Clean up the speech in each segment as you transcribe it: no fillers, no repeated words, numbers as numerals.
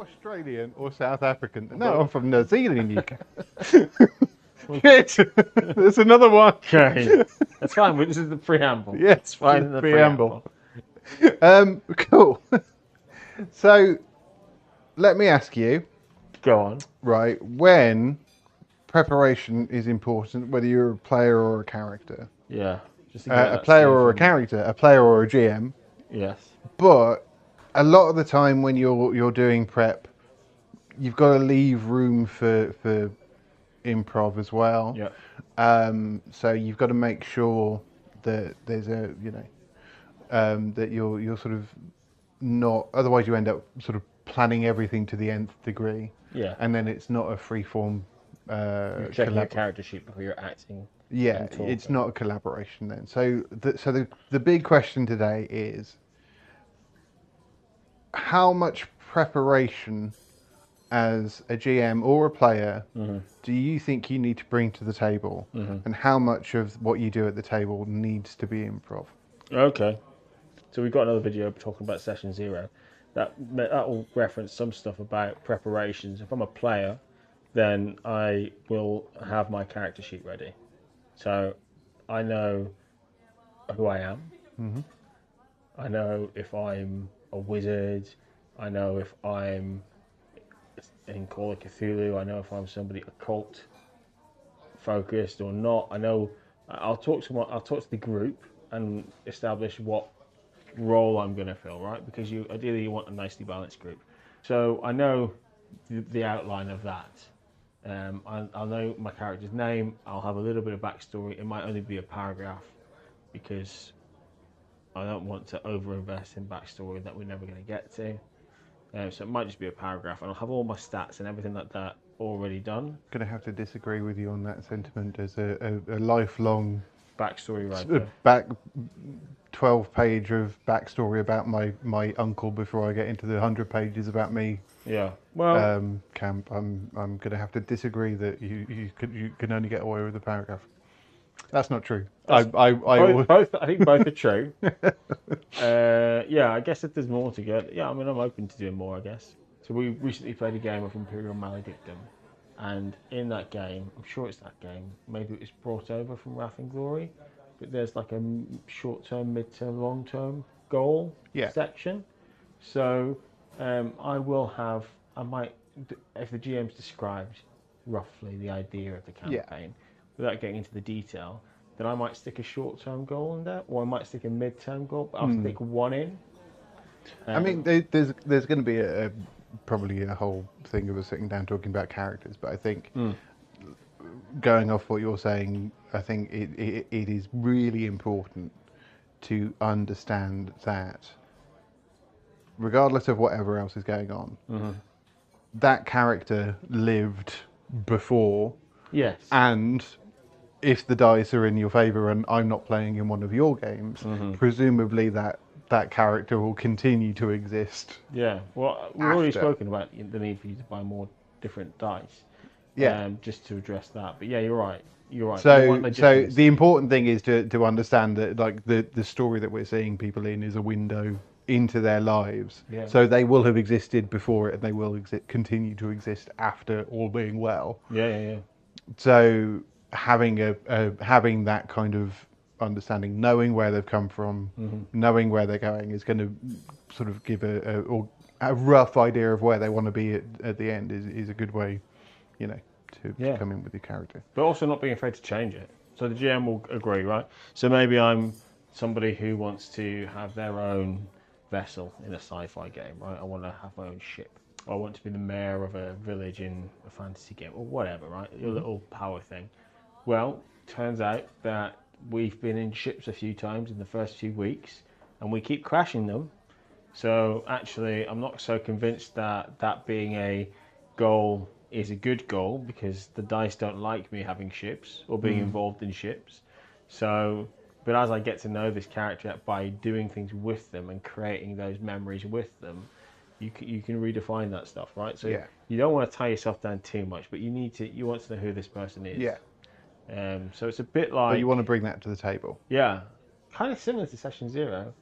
Australian or South African? No, I'm from New Zealand, you can. Shit! There's another one. Okay, that's fine. But this is the preamble. Yeah, It's fine in the preamble. preamble. Cool. So, let me ask you, Go on. right, when preparation is important, whether you're a player or a character. Yeah. Just to get A that player stuff or a from- character, a player or a GM. Yes. But a lot of the time when you're doing prep, you've got to leave room for improv as well. Yeah. So you've got to make sure that there's a that you're sort of not. Otherwise, you end up sort of planning everything to the nth degree. Yeah. And then it's not a free form. You're checking your character sheet before you're acting. Yeah, it's not a collaboration then. So the big question today is how much preparation as a GM or a player do you think you need to bring to the table, and how much of what you do at the table needs to be improv? Okay. So we've got another video talking about session 0. That will reference some stuff about preparations. If I'm a player, then I will have my character sheet ready. So I know who I am. I know if I'm a wizard. I know if I'm in Call of Cthulhu. I know if I'm somebody occult focused or not. I know I'll talk to the group and establish what role I'm going to fill, right? Because ideally you want a nicely balanced group. So I know the outline of that. I'll know my character's name. I'll have a little bit of backstory. It might only be a paragraph because I don't want to overinvest in backstory that we're never going to get to. So it might just be a paragraph, and I'll have all my stats and everything like that already done. Going to have to disagree with you on that sentiment as a lifelong backstory writer. 12-page of backstory about my uncle before I get into the 100 pages about me. Yeah. Well, camp. I'm going to have to disagree that you can only get away with a paragraph. That's not true. I think both are true. Yeah, I guess if there's more to get, yeah, I mean, I'm open to doing more, I guess. So we recently played a game of Imperial Maledictum, and in that game, I'm sure it's that game, maybe it was brought over from Wrath and Glory, but there's like a short-term, mid-term, long-term goal section. So I might, if the GM's described roughly the idea of the campaign, without getting into the detail, then I might stick a short-term goal in there, or I might stick a mid-term goal, but I'll stick one in. I mean, there's going to be probably a whole thing of us sitting down talking about characters, but I think going off what you're saying, I think it is really important to understand that regardless of whatever else is going on, that character lived before. Yes. And if the dice are in your favour and I'm not playing in one of your games, presumably that character will continue to exist. Yeah. Well, we've already spoken about the need for you to buy more different dice. Yeah. Just to address that. But yeah, you're right. You're right. So the important thing is to understand that like the story that we're seeing people in is a window into their lives. Yeah. So they will have existed before it and they will continue to exist after, all being well. Yeah. So having having that kind of understanding, knowing where they've come from, knowing where they're going, is going to sort of give a rough idea of where they want to be at the end. Is a good way, to come in with your character. But also not being afraid to change it. So the GM will agree, right? So maybe I'm somebody who wants to have their own vessel in a sci-fi game, right? I want to have my own ship. Or I want to be the mayor of a village in a fantasy game, or whatever, right? Your little power thing. Well, turns out that we've been in ships a few times in the first few weeks, and we keep crashing them. So actually, I'm not so convinced that being a goal is a good goal, because the dice don't like me having ships or being involved in ships. So, but as I get to know this character by doing things with them and creating those memories with them, you can redefine that stuff, right? So you don't want to tie yourself down too much, but you want to know who this person is. Yeah. So it's a bit like... But you want to bring that to the table. Yeah. Kind of similar to Session 0,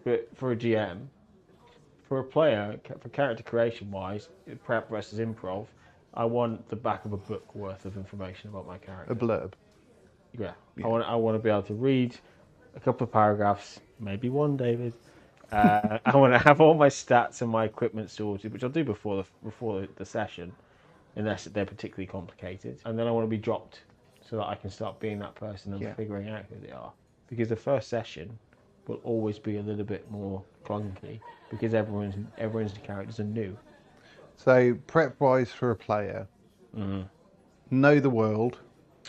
but for a GM. for a player, for character creation wise, prep versus improv, I want the back of a book worth of information about my character. A blurb. Yeah. I want to be able to read a couple of paragraphs, maybe one, David. I want to have all my stats and my equipment sorted, which I'll do before the session, unless they're particularly complicated. And then I want to be dropped so that I can start being that person and figuring out who they are. Because the first session will always be a little bit more clunky because everyone's characters are new. So prep-wise for a player, know the world.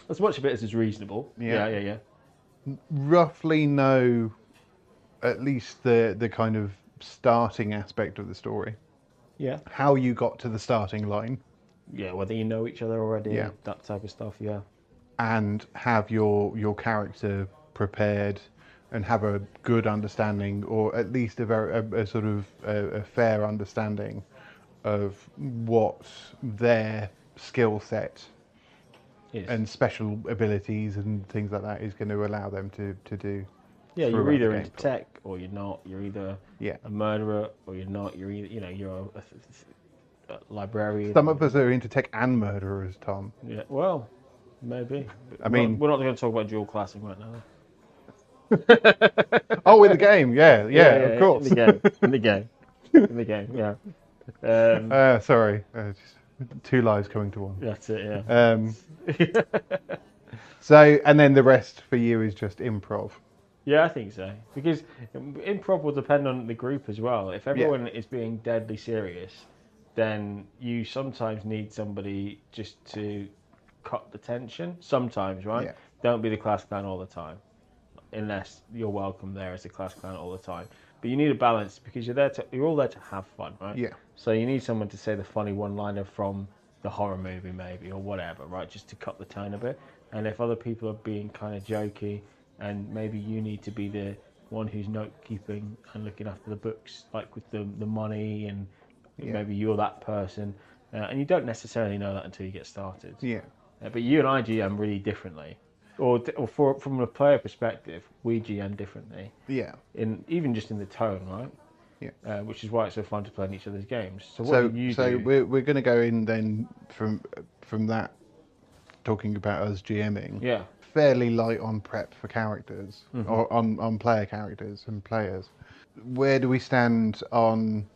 As much of it as is reasonable. Yeah. Roughly know at least the kind of starting aspect of the story. Yeah. How you got to the starting line. Yeah, whether you know each other already, that type of stuff, yeah. And have your character prepared and have a good understanding, or at least a sort of a fair understanding of what their skill set and special abilities and things like that is going to allow them to do. Yeah, you're either into tech or you're not. You're either a murderer or you're not. You're either, you're a librarian. Some of us are into tech and murderers, Tom. Yeah, well, maybe. I mean, we're not going to talk about dual classing right now. Oh, in the game, yeah, of course. In the game, yeah. Sorry, just two lives coming to one. That's it, yeah. So, and then the rest for you is just improv. Yeah, I think so. Because improv will depend on the group as well. If everyone is being deadly serious, then you sometimes need somebody just to cut the tension. Sometimes, right? Yeah. Don't be the class clown all the time. Unless you're welcome there as a class clown all the time. But you need a balance because you're all there to have fun, right? Yeah. So you need someone to say the funny one-liner from the horror movie maybe, or whatever, right? Just to cut the tone a bit. And if other people are being kind of jokey, and maybe you need to be the one who's note-keeping and looking after the books, like with the money, and maybe you're that person. And you don't necessarily know that until you get started. Yeah. But you and I GM really differently. Or from a player perspective, we GM differently. Yeah. Even just in the tone, right? Yeah. Which is why it's so fun to play in each other's games. So we're going to go in then from that, talking about us GMing. Yeah. Fairly light on prep for characters, or on player characters and players. Where do we stand on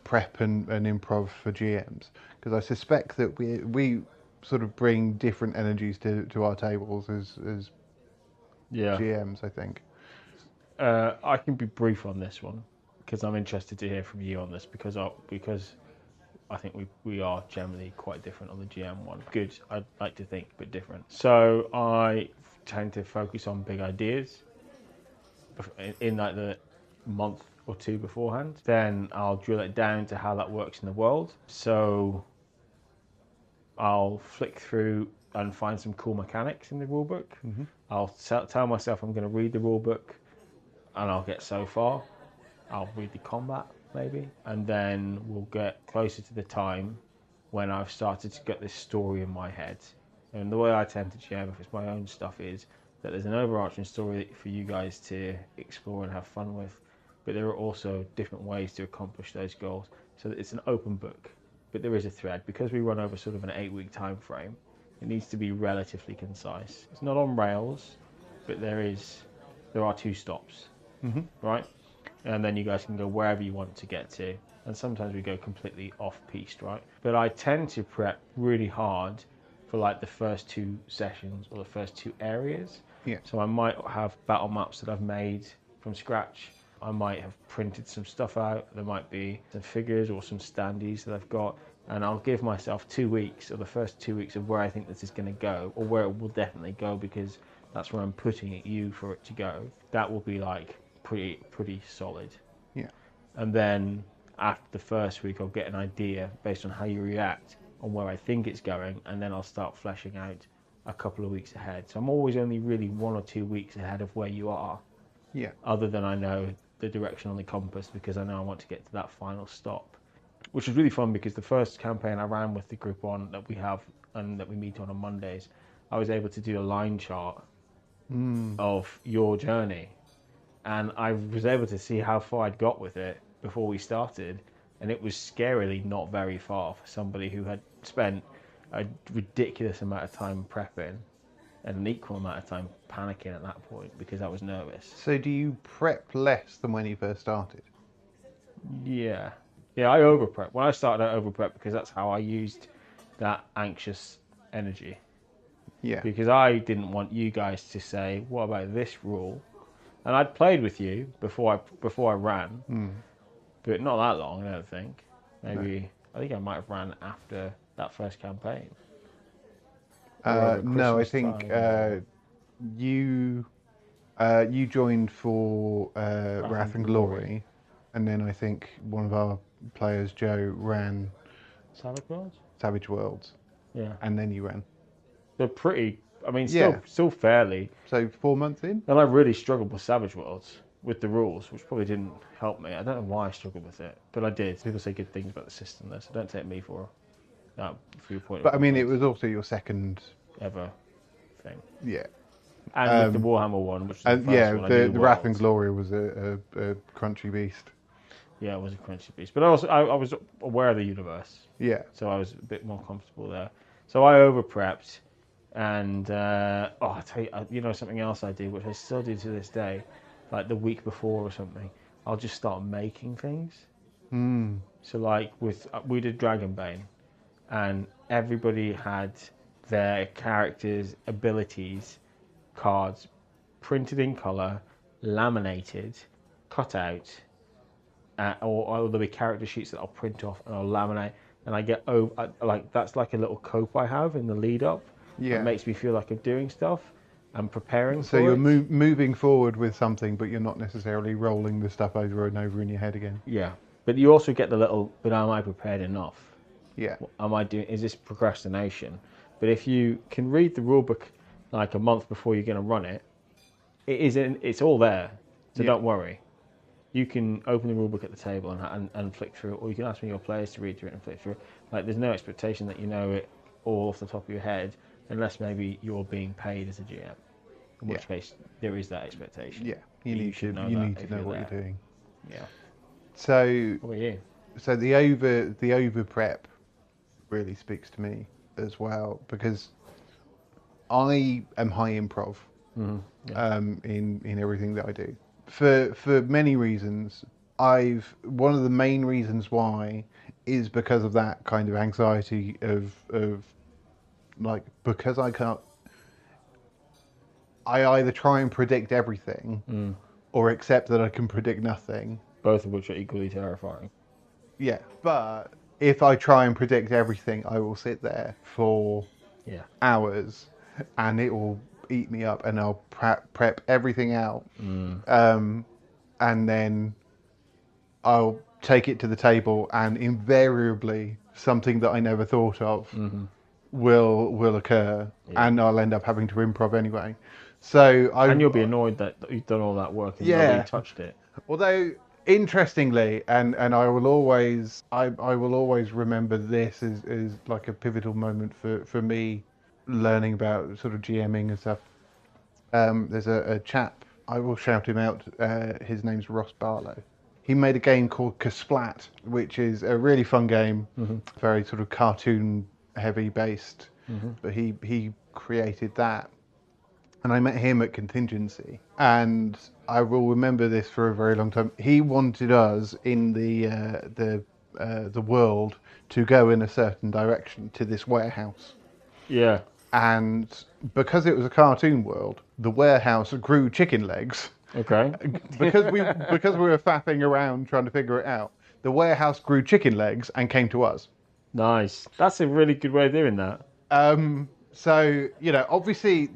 prep and improv for GMs? Because I suspect that we sort of bring different energies to our tables as GMs, I think. I can be brief on this one because I'm interested to hear from you on this because I think we are generally quite different on the GM one. Good, I'd like to think, but different. So I tend to focus on big ideas in like the month or two beforehand. Then I'll drill it down to how that works in the world. So I'll flick through and find some cool mechanics in the rulebook. I'll tell myself I'm going to read the rulebook, and I'll get so far. I'll read the combat, maybe, and then we'll get closer to the time when I've started to get this story in my head. And the way I tend to GM, if it's my own stuff, is that there's an overarching story for you guys to explore and have fun with, but there are also different ways to accomplish those goals. So that it's an open book, but there is a thread. Because we run over sort of an 8-week time frame, it needs to be relatively concise. It's not on rails, but there are 2 stops, right? And then you guys can go wherever you want to get to. And sometimes we go completely off-piste, right? But I tend to prep really hard for like the first 2 sessions or the first 2 areas. Yeah. So I might have battle maps that I've made from scratch. I might have printed some stuff out. There might be some figures or some standees that I've got. And I'll give myself 2 weeks, or the first 2 weeks, of where I think this is going to go, or where it will definitely go, because that's where I'm putting it, you for it to go. That will be like pretty solid. Yeah. And then after the first week, I'll get an idea based on how you react on where I think it's going, and then I'll start fleshing out a couple of weeks ahead. So I'm always only really 1 or 2 weeks ahead of where you are. Yeah. Other than I know the direction on the compass, because I know I want to get to that final stop. Which was really fun, because the first campaign I ran with the group on that we have and that we meet on Mondays, I was able to do a line chart of your journey, and I was able to see how far I'd got with it before we started, and it was scarily not very far for somebody who had spent a ridiculous amount of time prepping and an equal amount of time panicking at that point because I was nervous. So do you prep less than when you first started? Yeah. Yeah, I over prep. When I started, I over prep because that's how I used that anxious energy. Yeah. Because I didn't want you guys to say, what about this rule? And I'd played with you before I ran, but not that long, I don't think. Maybe, I think I might have ran after that first campaign. No, I think you joined for Wrath and Glory, and then I think one of our players, Joe, ran Savage Worlds. Yeah. And then you ran. They're pretty, I mean, still fairly. So 4 months in? And I really struggled with Savage Worlds, with the rules, which probably didn't help me. I don't know why I struggled with it, but I did. People say good things about the system there, so don't take me for that viewpoint. But I mean, it was also your second ever thing. Yeah. And with the Warhammer one, which was the first one, the Wrath and Glory was a crunchy beast. Yeah, it was a crunchy beast. But also, I was aware of the universe. Yeah. So I was a bit more comfortable there. So I over prepped, and I'll tell you, you know, something else I do, which I still do to this day, like the week before or something, I'll just start making things. So like we did Dragonbane, and everybody had their characters' abilities cards printed in colour, laminated, cut out, or there'll be character sheets that I'll print off and I'll laminate, and I get like that's like a little cope I have in the lead up. Yeah. It makes me feel like I'm doing stuff and preparing. So you're moving forward with something, but you're not necessarily rolling the stuff over and over in your head again. Yeah, but you also get the little. But am I prepared enough? Yeah. Am I doing? Is this procrastination? But if you can read the rulebook like a month before you're going to run it, it's all there. So don't worry. You can open the rulebook at the table and flick through it, or you can ask one of your players to read through it and flick through it. Like, there's no expectation that you know it all off the top of your head, unless maybe you're being paid as a GM. In which case, there is that expectation. Yeah, you need to know what you're doing. Yeah. So, what about you? So the over prep really speaks to me as well, because I am high improv in everything that I do for many reasons. One of the main reasons why is because of that kind of anxiety of like, because I either try and predict everything or accept that I can predict nothing. Both of which are equally terrifying. Yeah, but if I try and predict everything, I will sit there for hours, and it will eat me up, and I'll prep everything out, and then I'll take it to the table, and invariably something that I never thought of will occur, and I'll end up having to improv anyway. So and you'll be annoyed that you've done all that work and nobody touched it. Although, interestingly, and I will always remember this as like a pivotal moment for me learning about sort of GMing and stuff. There's a chap, I will shout him out, his name's Ross Barlow. He made a game called Kasplat, which is a really fun game, very sort of cartoon heavy based, but he created that. And I met him at Contingency, and I will remember this for a very long time. He wanted us in the world to go in a certain direction to this warehouse. Yeah. And because it was a cartoon world, the warehouse grew chicken legs. Okay. because we were faffing around trying to figure it out. The warehouse grew chicken legs and came to us. Nice. That's a really good way of doing that. So, you know, obviously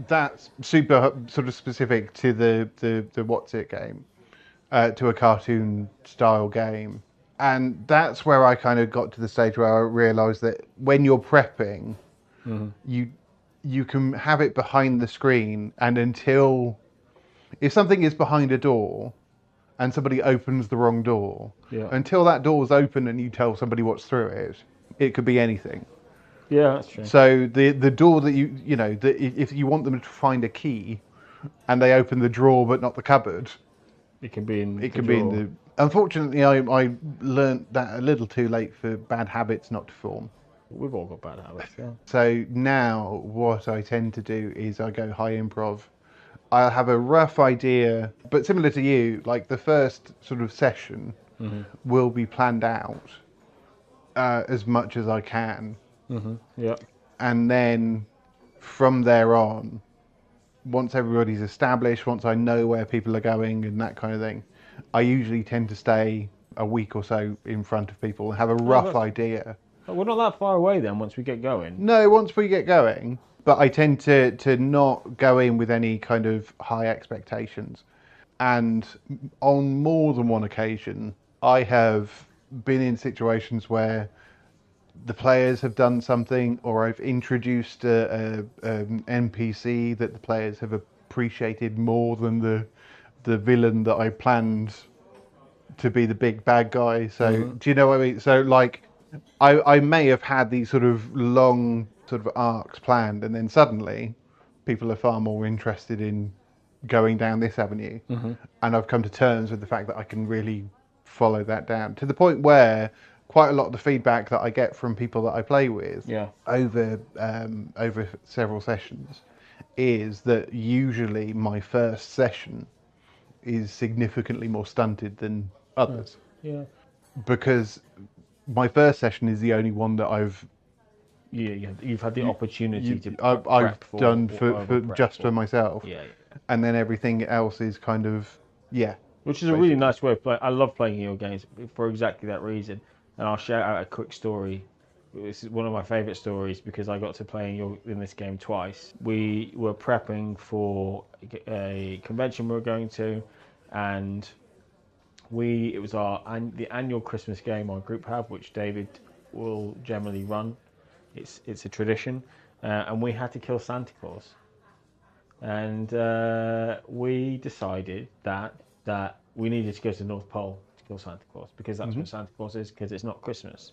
that's super sort of specific to the What's It game, to a cartoon style game. And that's where I kind of got to the stage where I realised that when you're prepping, you can have it behind the screen, and if something is behind a door and somebody opens the wrong door, until that door's open and you tell somebody what's through it, it could be anything. Yeah, that's true. So the door that if you want them to find a key, and they open the drawer but not the cupboard, it can be in Unfortunately, I learnt that a little too late for bad habits not to form. We've all got bad habits, yeah. So now what I tend to do is I go high improv. I'll have a rough idea, but similar to you, like the first sort of session will be planned out as much as I can. Yeah. And then from there on, once everybody's established, once I know where people are going and that kind of thing, I usually tend to stay a week or so in front of people and have a rough idea. We're not that far away then once we get going. No, once we get going, but I tend to not go in with any kind of high expectations. And on more than one occasion, I have been in situations where the players have done something, or I've introduced an NPC that the players have appreciated more than the villain that I planned to be the big bad guy. So do you know what I mean? So like, I may have had these sort of long sort of arcs planned, and then suddenly people are far more interested in going down this avenue, and I've come to terms with the fact that I can really follow that down to the point where quite a lot of the feedback that I get from people that I play with over several sessions is that usually my first session is significantly more stunted than others. Yeah. Because my first session is the only one that You've had the opportunity to I've prep for, done for myself. Yeah. And then everything else is kind of Which is a really nice way of playing. I love playing your games for exactly that reason. And I'll shout out a quick story. This is one of my favourite stories because I got to play in this game twice. We were prepping for a convention we were going to, and it was the annual Christmas game our group have, which David will generally run. It's a tradition, and we had to kill Santa Claus, and we decided that we needed to go to the North Pole to kill Santa Claus because that's when Santa Claus is, because it's not Christmas.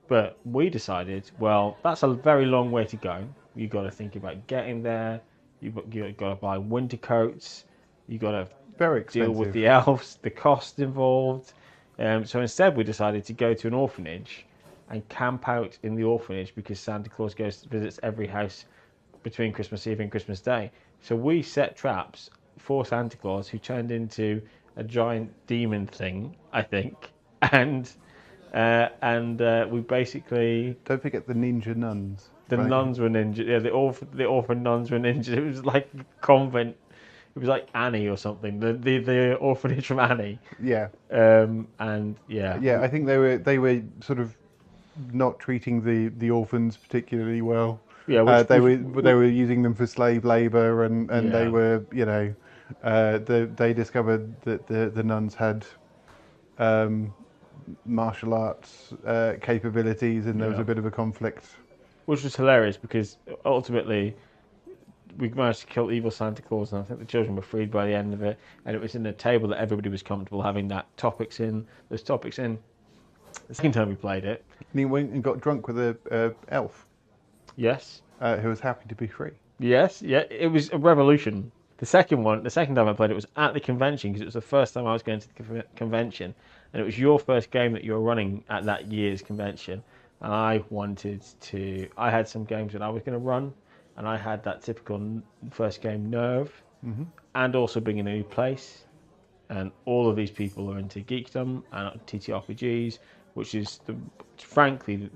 But we decided, well, that's a very long way to go. You've got to think about getting there. You've got to buy winter coats. You've got to deal with the elves, the cost involved. So instead, we decided to go to an orphanage and camp out in the orphanage because Santa Claus visits every house between Christmas Eve and Christmas Day. So we set traps for Santa Claus, who turned into a giant demon thing, I think, and we basically... Don't forget the ninja nuns. The nuns were ninja. Yeah, the orphan nuns were ninja. It was like a convent. It was like Annie or something. The orphanage from Annie. Yeah. And yeah. Yeah, I think they were sort of not treating the orphans particularly well. Yeah, they were using them for slave labour, and they were, you know, they discovered that the nuns had martial arts capabilities, and there was a bit of a conflict. Which was hilarious because ultimately we managed to kill evil Santa Claus, and I think the children were freed by the end of it. And it was in a table that everybody was comfortable having those topics in. The second time we played it, and he went and got drunk with a elf. Yes. Who was happy to be free. Yes, yeah, it was a revolution. The second time I played it was at the convention because it was the first time I was going to the convention, and it was your first game that you were running at that year's convention. And I had some games that I was going to run, and I had that typical first game nerve, and also being in a new place. And all of these people are into geekdom and TTRPGs, which is frankly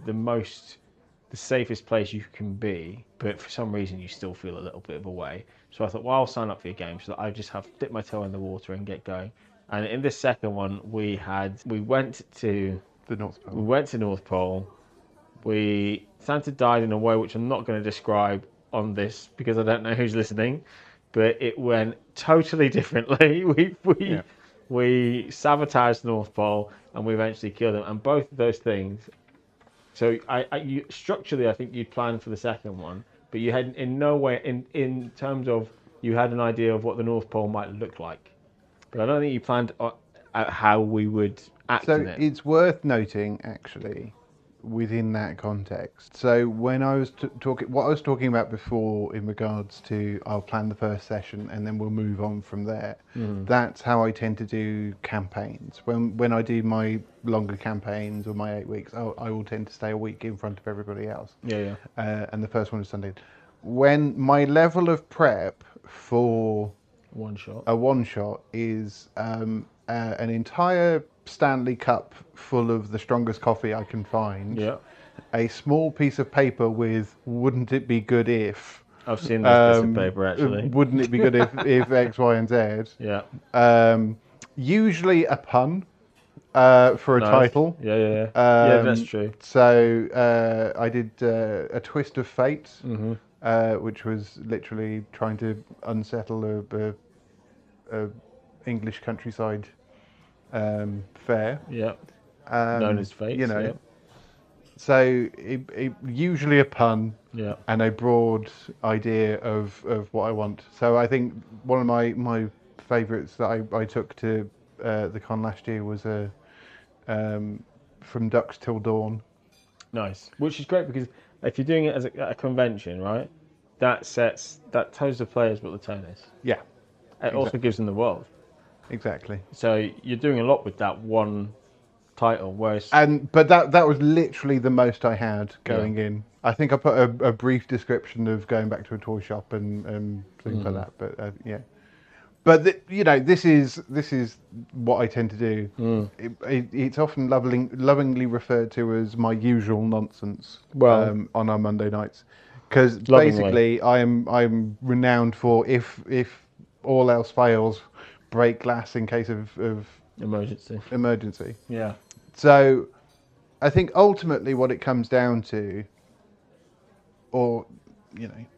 the safest place you can be, but for some reason you still feel a little bit of a way. So I thought, well, I'll sign up for your game so that I just have to dip my toe in the water and get going. And in this second one, we went to the North Pole. We went to North Pole. Santa died in a way which I'm not going to describe on this because I don't know who's listening, but it went totally differently. We sabotaged the North Pole and we eventually killed him, and both of those things. So structurally, I think you'd planned for the second one, but you had in no way, in terms of, you had an idea of what the North Pole might look like. But I don't think you planned out how we would act in it. So it's worth noting, actually, within that context. So when I was talking, what I was talking about before in regards to I'll plan the first session and then we'll move on from there. That's how I tend to do campaigns. When I do my longer campaigns or my 8 weeks, I will tend to stay a week in front of everybody else. Yeah. And the first one is Sunday. When my level of prep for a one shot is an entire Stanley Cup full of the strongest coffee I can find. Yeah. A small piece of paper with "Wouldn't it be good if?" I've seen this piece of paper actually. Wouldn't it be good if X, Y, and Z? Yeah. Usually a pun for a title. Yeah, that's true. So I did A Twist of Fate, which was literally trying to unsettle a English countryside fair. Yeah. Known as Fate. You know. Yeah. So usually a pun. Yeah. And a broad idea of what I want. So I think one of my favourites that I took to the con last year was From Dusk Till Dawn. Nice. Which is great because if you're doing it as a convention, right, that tells the players what the tone is. Yeah. It also gives them the world. Exactly. So you're doing a lot with that one title, whereas... But that was literally the most I had going in. I think I put a brief description of going back to a toy shop and things like that. But yeah. But this is what I tend to do. It's often lovingly referred to as my usual nonsense on our Monday nights, because basically I'm renowned for if all else fails, break glass in case of emergency. Yeah. So I think ultimately what it comes down to, or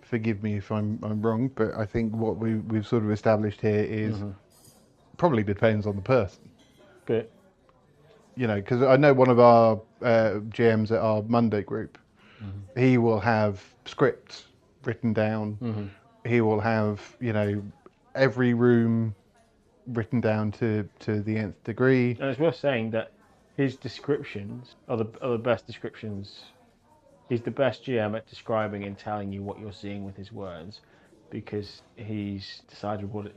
forgive me if I'm wrong, but I think what we've sort of established here is probably depends on the person. Good. Because I know one of our GMs at our Monday group, he will have scripts written down. He will have every room written down to the nth degree. And it's worth saying that his descriptions are the best descriptions. He's the best GM at describing and telling you what you're seeing with his words, because he's decided what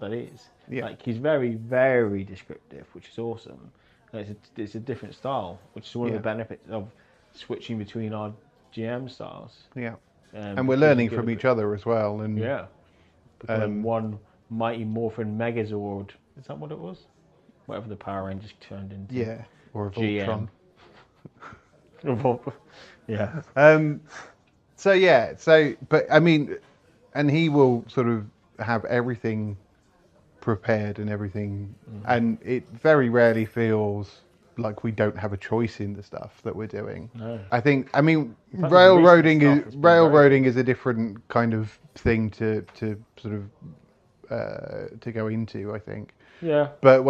that is. Yeah. Like, he's very, very descriptive, which is awesome. And it's a different style, which is one of the benefits of switching between our GM styles. Yeah. And we're learning from each other as well. And becoming one Mighty Morphin Megazord. Is that what it was? Whatever the Power Rangers turned into. Yeah. Or a GM. Voltron. Yeah. But I mean, and he will sort of have everything prepared and everything, and it very rarely feels like we don't have a choice in the stuff that we're doing. No. I mean, railroading is a different kind of thing to sort of to go into, I think. Yeah. But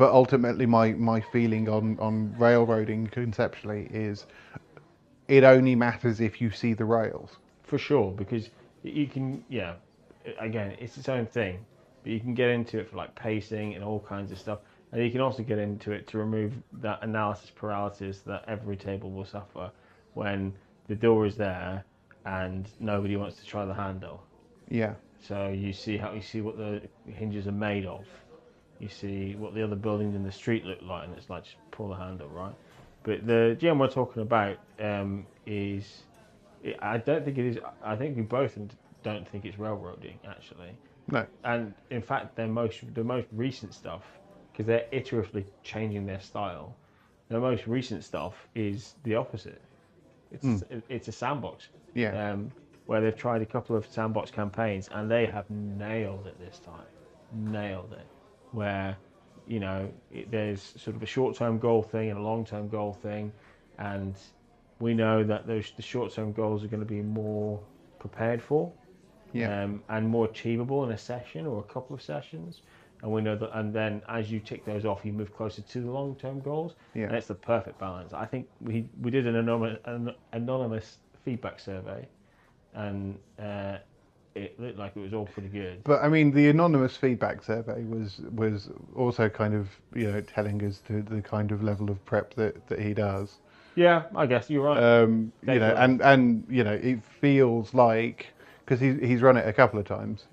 ultimately my feeling on railroading conceptually is it only matters if you see the rails. For sure, because you can, again, it's its own thing, but you can get into it for like pacing and all kinds of stuff. And you can also get into it to remove that analysis paralysis that every table will suffer when the door is there and nobody wants to try the handle. Yeah. So you see what the hinges are made of. You see what the other buildings in the street look like, and it's like, just pull the handle, right? But the GM we're talking about is, I don't think it is. I think we both don't think it's railroading, actually. No. And in fact, the most recent stuff, because they're iteratively changing their style, the most recent stuff is the opposite. It's a sandbox. Yeah. Where they've tried a couple of sandbox campaigns and they have nailed it this time. Nailed it. Where, there's sort of a short-term goal thing and a long-term goal thing, and we know that the short-term goals are going to be more prepared for, and more achievable in a session or a couple of sessions. And we know that, and then as you tick those off, you move closer to the long-term goals, and it's the perfect balance. I think we did an anonymous feedback survey, and it looked like it was all pretty good. But I mean, the anonymous feedback survey was also kind of telling us the kind of level of prep that he does. Yeah, I guess you're right. You know, and you know, it feels like because he's run it a couple of times.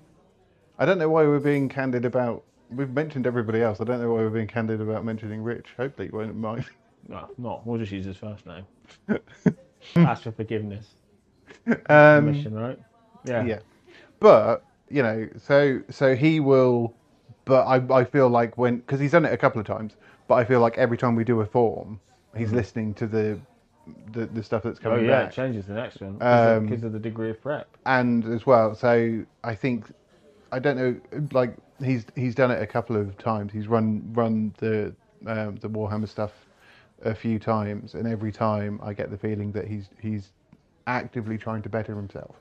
I don't know why we're being candid about. We've mentioned everybody else. I don't know why we're being candid about mentioning Rich. Hopefully, you won't mind. No, not. We'll just use his first name. Ask for forgiveness, not Um, permission, right? Yeah. yeah, but you know, so he will. But I feel like when because he's done it a couple of times, but I feel like every time we do a form, he's Mm. listening to the stuff that's Oh coming yeah, it back. changes the next one because Um, of the degree of prep. and as well, so I think I don't know, like he's done it a couple of times. He's run the Warhammer stuff a few times, and every time I get the feeling that he's actively trying to better himself.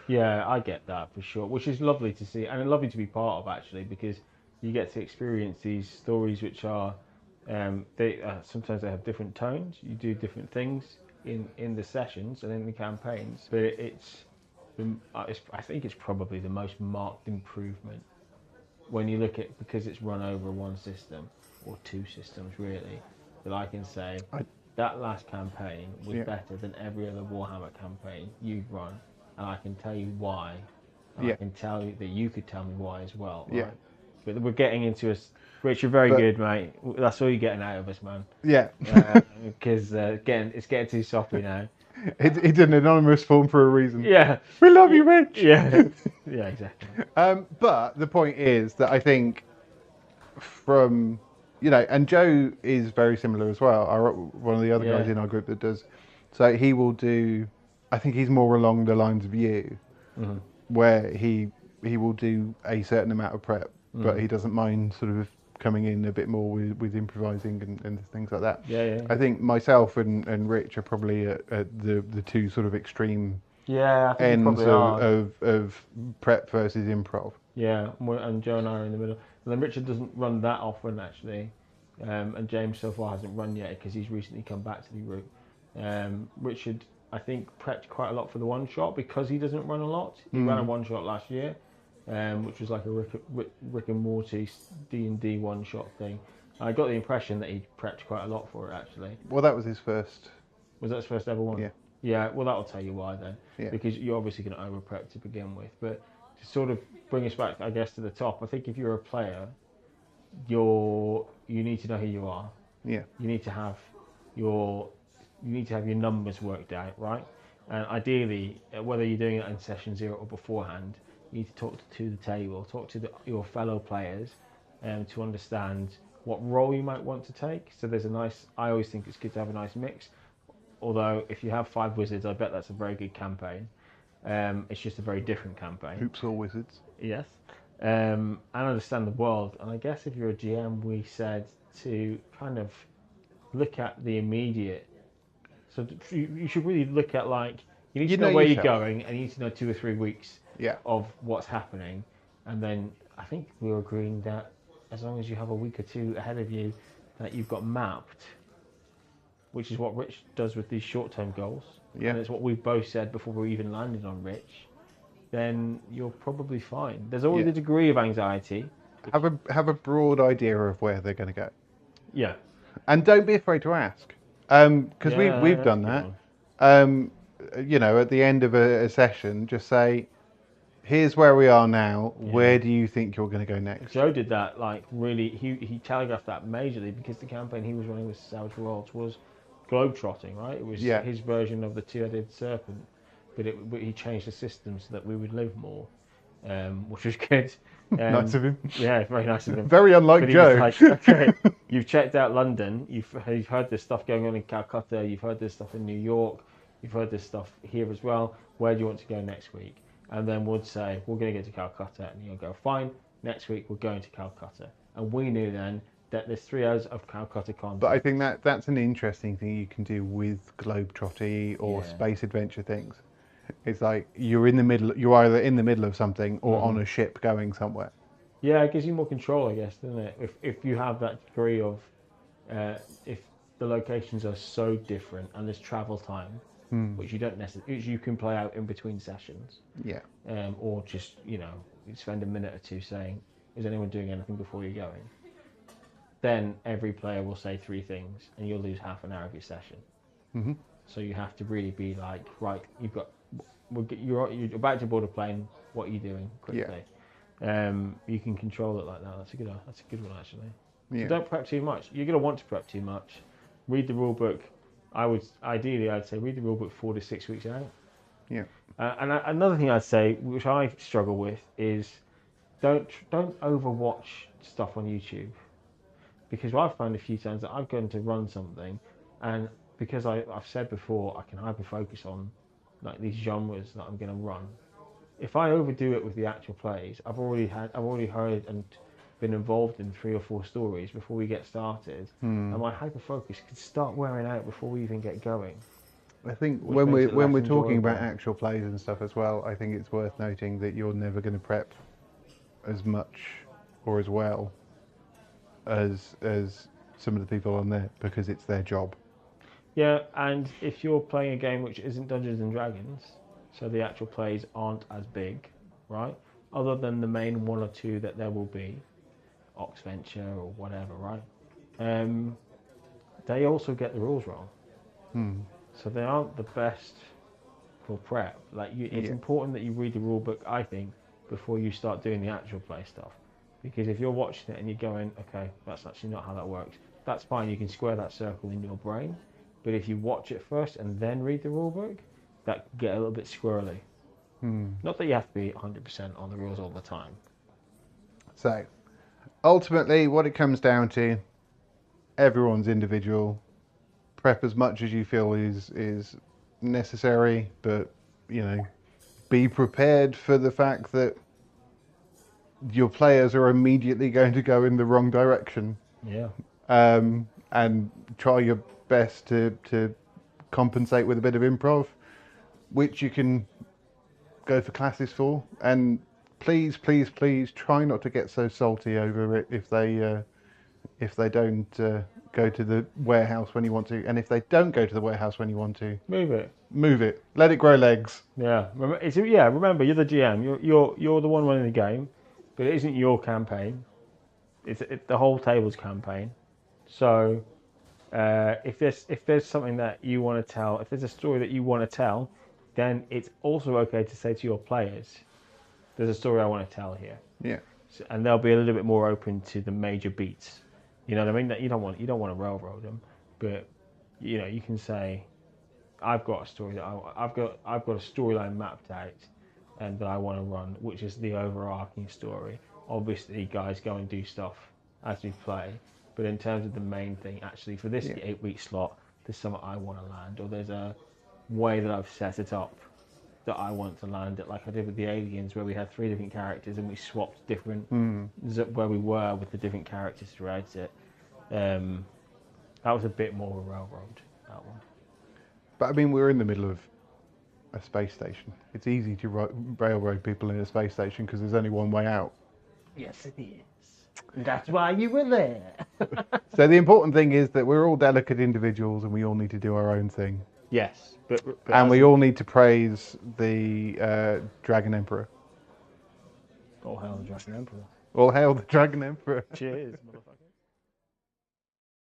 Yeah, I get that for sure, which is lovely to see and lovely to be part of actually because you get to experience these stories which are they sometimes they have different tones. You do different things in the sessions and in the campaigns, but I think it's probably the most marked improvement when you look at because it's run over one system or two systems really that I can say I, that last campaign was yeah, better than every other Warhammer campaign you've run, and I can tell you why, and I yeah, can tell you that you could tell me why as well, yeah. right? But we're getting into a Rich, you're very But good, mate. That's all you're getting out of us, man. yeah, Because it's getting too soppy now. it's an anonymous form for a reason. Yeah, We love you, Rich. yeah, yeah, exactly. But the point is that I think from you know, and Joe is very similar as well. One of the other guys Yeah. in our group that does. So he will do. I think he's more along the lines of you, Mm-hmm. where he will do a certain amount of prep, but Mm-hmm. he doesn't mind sort of coming in a bit more with improvising and things like that. Yeah, yeah. I think myself and Rich are probably at the two sort of extreme Yeah, I think you ends probably are. of prep versus improv. Yeah, and Joe and I are in the middle. And then Richard doesn't run that often actually, and James so far hasn't run yet because he's recently come back to the group. Richard, I think, prepped quite a lot for the one shot because he doesn't run a lot. He ran a one shot last year, which was like a Rick and Morty D&D one shot thing. I got the impression that he prepped quite a lot for it actually. Well, that was his first. Was that his first ever one? Yeah, Yeah, well, that'll tell you why then. yeah. Because you're obviously going to over prep to begin with. But to sort of bring us back, I guess, to the top, I think if you're a player, you need to know who you are. Yeah. You need to have your numbers worked out, right? And ideally, whether you're doing it in session zero or beforehand, you need to talk to the table, talk to your fellow players, to understand what role you might want to take. So there's a nice. I always think it's good to have a nice mix. Although if you have 5 wizards, I bet that's a very good campaign. It's just a very different campaign. Hoops or wizards. Yes. And understand the world. And I guess if you're a GM, we said to kind of look at the immediate. So you should really look at like you need You to know know where you're yourself. going, and you need to know 2 or 3 weeks Yeah. of what's happening, and then I think we were agreeing that as long as you have a week or two ahead of you, that you've got mapped, which is what Rich does with these short-term goals, Yeah. and it's what we've both said before we even landed on Rich, then you're probably fine. There's always Yeah. a degree of anxiety. Have a broad idea of where they're going to go, Yeah. and don't be afraid to ask, because we've That's a done good that. one. Um, you know, at the end of a session, just say, "Here's where we are now. Yeah. Where do you think you're going to go next?" Joe did that like really. He telegraphed that majorly because the campaign he was running with Savage Worlds was globetrotting, right? It was Yeah. his version of the two-headed serpent, but he changed the system so that we would live more, which was good. Nice of him. Yeah, very nice of him. Very unlike But he was Joe. like, okay, you've checked out London, you've heard this stuff going on in Calcutta, you've heard this stuff in New York, you've heard this stuff here as well. Where do you want to go next week? And then we'd say, we're going to get to Calcutta. And you'll go, fine, next week we're going to Calcutta. And we knew then that there's 3 hours of Calcutta content. But I think that's an interesting thing you can do with globetrotty or Yeah. space adventure things. It's like you're either in the middle of something or Mm-hmm. on a ship going somewhere. Yeah, it gives you more control, I guess, doesn't it? If you have that degree of, if the locations are so different and there's travel time, which you don't necessarily, which you can play out in between sessions, Yeah. or just you spend a minute or two saying, "Is anyone doing anything before you're going?" Then every player will say 3 things, and you'll lose half an hour of your session. Mm-hmm. So you have to really be like, right, you're about to board a plane. What are you doing quickly? You can control it like that. That's a good one actually. Yeah. So don't prep too much. You're gonna want to prep too much. Read the rule book. I'd say read the rule book 4 to 6 weeks out. Yeah. Another thing I'd say, which I struggle with, is don't overwatch stuff on YouTube, because I've found a few times that I've gone to run something, and because I've said before I can hyper focus on like these genres that I'm going to run. If I overdo it with the actual plays, I've already heard and been involved in 3 or 4 stories before we get started, and my hyper focus could start wearing out before we even get going. I think Which when makes it we're less talking about enjoyable. actual plays and stuff as well, I think it's worth noting that you're never going to prep as much or as well as some of the people on there, because it's their job. Yeah, and if you're playing a game which isn't Dungeons and Dragons, so the actual plays aren't as big, right? Other than the main 1 or 2 that there will be, Oxventure or whatever, right? They also get the rules wrong. So they aren't the best for prep. It's important that you read the rule book, I think, before you start doing the actual play stuff. Because if you're watching it and you're going, okay, that's actually not how that works, that's fine. You can square that circle in your brain. But if you watch it first and then read the rule book, that can get a little bit squirrely. Not that you have to be 100% on the rules all the time. So, ultimately, what it comes down to, everyone's individual. Prep as much as you feel is necessary, but be prepared for the fact that your players are immediately going to go in the wrong direction. Yeah. And try your best to compensate with a bit of improv, which you can go for classes for. And please try not to get so salty over it if they don't go to the warehouse when you want to, and if they don't go to the warehouse when you want to, move it, let it grow legs. Yeah, remember, you're the GM. You're the one running the game, but it isn't your campaign. It's the whole table's campaign. So if there's something that you want to tell, if there's a story that you want to tell, then it's also okay to say to your players, "There's a story I want to tell here." Yeah. So, and they'll be a little bit more open to the major beats. You know what I mean? That you don't want to railroad them, but you can say, I've got a story that I've got a storyline mapped out, and that I want to run, which is the overarching story. Obviously, guys go and do stuff as we play, but in terms of the main thing, actually, for this 8-week slot, there's something I want to land, or there's a way that I've set it up that I want to land it, like I did with the aliens, where we had 3 different characters and we swapped different where we were with the different characters throughout it. That was a bit more of a railroad, that one. But I mean, we're in the middle of a space station. It's easy to railroad people in a space station because there's only one way out. Yes, it is. That's why you were there. So the important thing is that we're all delicate individuals and we all need to do our own thing. Yes, but and we all need to praise the Dragon Emperor. All hail the Dragon Emperor. All hail the Dragon Emperor. Cheers, motherfucker.